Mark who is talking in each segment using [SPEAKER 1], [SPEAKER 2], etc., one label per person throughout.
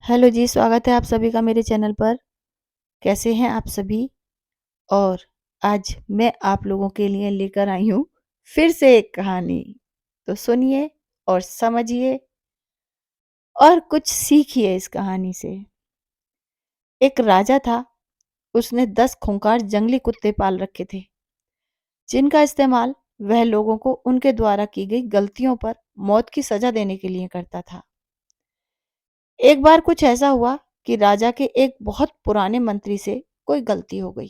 [SPEAKER 1] Hello जी, स्वागत है आप सभी का मेरे चैनल पर। कैसे हैं आप सभी? और आज मैं आप लोगों के लिए लेकर आई हूँ फिर से एक कहानी। तो सुनिए और समझिए और कुछ सीखिए इस कहानी से। एक राजा था, उसने 10 खूंखार जंगली कुत्ते पाल रखे थे, जिनका इस्तेमाल वह लोगों को उनके द्वारा की गई गलतियों पर मौत की सजा देने के लिए करता था। एक बार कुछ ऐसा हुआ कि राजा के एक बहुत पुराने मंत्री से कोई गलती हो गई।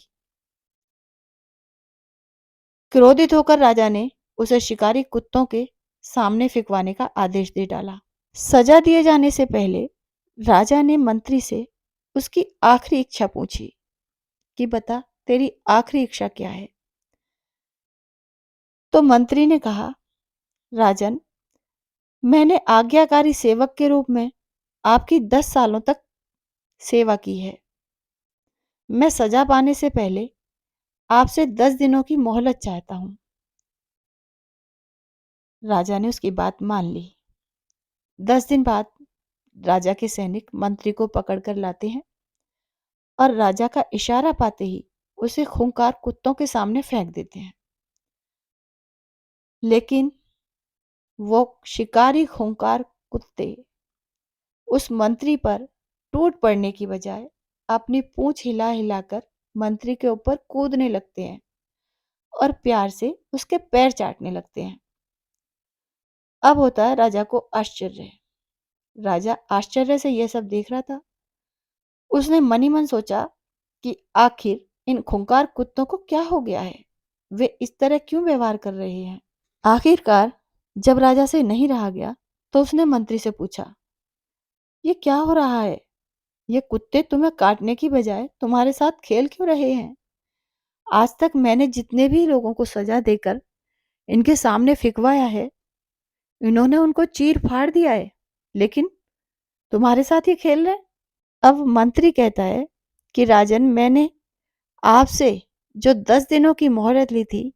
[SPEAKER 1] क्रोधित होकर राजा ने उसे शिकारी कुत्तों के सामने फिकवाने का आदेश दे डाला। सजा दिए जाने से पहले राजा ने मंत्री से उसकी आखिरी इच्छा पूछी कि बता, तेरी आखिरी इच्छा क्या है। तो मंत्री ने कहा, राजन, मैंने आज्ञाकारी सेवक के रूप में आपकी 10 सालों तक सेवा की है। मैं सजा पाने से पहले आपसे 10 दिनों की मोहलत चाहता हूं। राजा ने उसकी बात मान ली। 10 दिन बाद राजा के सैनिक मंत्री को पकड़कर लाते हैं और राजा का इशारा पाते ही उसे खूंखार कुत्तों के सामने फेंक देते हैं। लेकिन वो शिकारी खूंखार कुत्ते उस मंत्री पर टूट पड़ने की बजाय अपनी पूंछ हिला हिलाकर मंत्री के ऊपर कूदने लगते हैं और प्यार से उसके पैर चाटने लगते हैं। अब होता है राजा को आश्चर्य। राजा आश्चर्य से यह सब देख रहा था। उसने मन ही मन सोचा कि आखिर इन खूंखार कुत्तों को क्या हो गया है, वे इस तरह क्यों व्यवहार कर रहे हैं। आखिरकार जब राजा से नहीं रहा गया तो उसने मंत्री से पूछा, ये क्या हो रहा है? ये कुत्ते तुम्हें काटने की बजाय तुम्हारे साथ खेल क्यों रहे हैं? आज तक मैंने जितने भी लोगों को सजा देकर इनके सामने फिकवाया है, इन्होंने उनको चीर फाड़ दिया है, लेकिन तुम्हारे साथ ये खेल रहे हैं। अब मंत्री कहता है कि राजन, मैंने आपसे जो 10 दिनों की मोहलत ली थी,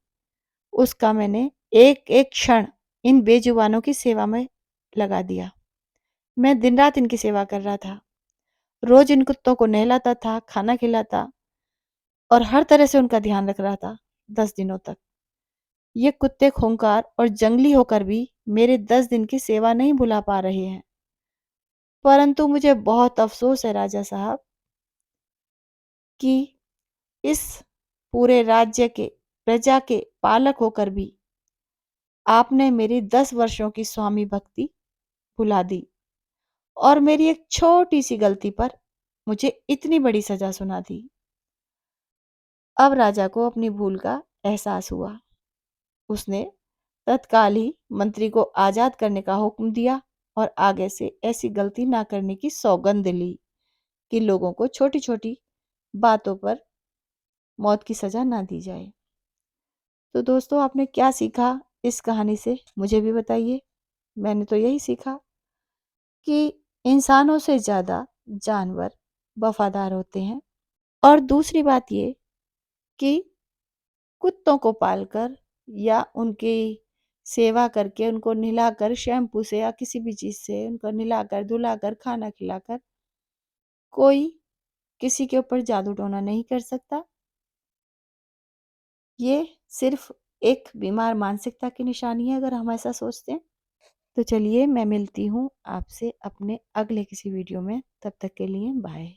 [SPEAKER 1] उसका मैंने एक एक क्षण इन बेजुबानों की सेवा में लगा दिया। मैं दिन रात इनकी सेवा कर रहा था, रोज इन कुत्तों को नहलाता था, खाना खिलाता और हर तरह से उनका ध्यान रख रहा था 10 दिनों तक। ये कुत्ते खूंखार और जंगली होकर भी मेरे 10 दिन की सेवा नहीं भुला पा रहे हैं। परंतु मुझे बहुत अफसोस है राजा साहब कि इस पूरे राज्य के प्रजा के पालक होकर भी आपने मेरी 10 वर्षों की स्वामी भक्ति भुला दी और मेरी एक छोटी सी गलती पर मुझे इतनी बड़ी सजा सुना दी। अब राजा को अपनी भूल का एहसास हुआ। उसने तत्काल ही मंत्री को आजाद करने का हुक्म दिया और आगे से ऐसी गलती ना करने की सौगंध ली कि लोगों को छोटी छोटी बातों पर मौत की सजा ना दी जाए। तो दोस्तों, आपने क्या सीखा इस कहानी से, मुझे भी बताइए। मैंने तो यही सीखा कि इंसानों से ज़्यादा जानवर वफादार होते हैं। और दूसरी बात ये कि कुत्तों को पालकर या उनकी सेवा करके, उनको नहलाकर शैम्पू से या किसी भी चीज़ से उनको नहलाकर धुलाकर खाना खिलाकर कोई किसी के ऊपर जादू टोना नहीं कर सकता। ये सिर्फ एक बीमार मानसिकता की निशानी है अगर हम ऐसा सोचते हैं। तो चलिए, मैं मिलती हूँ आपसे अपने अगले किसी वीडियो में। तब तक के लिए बाय।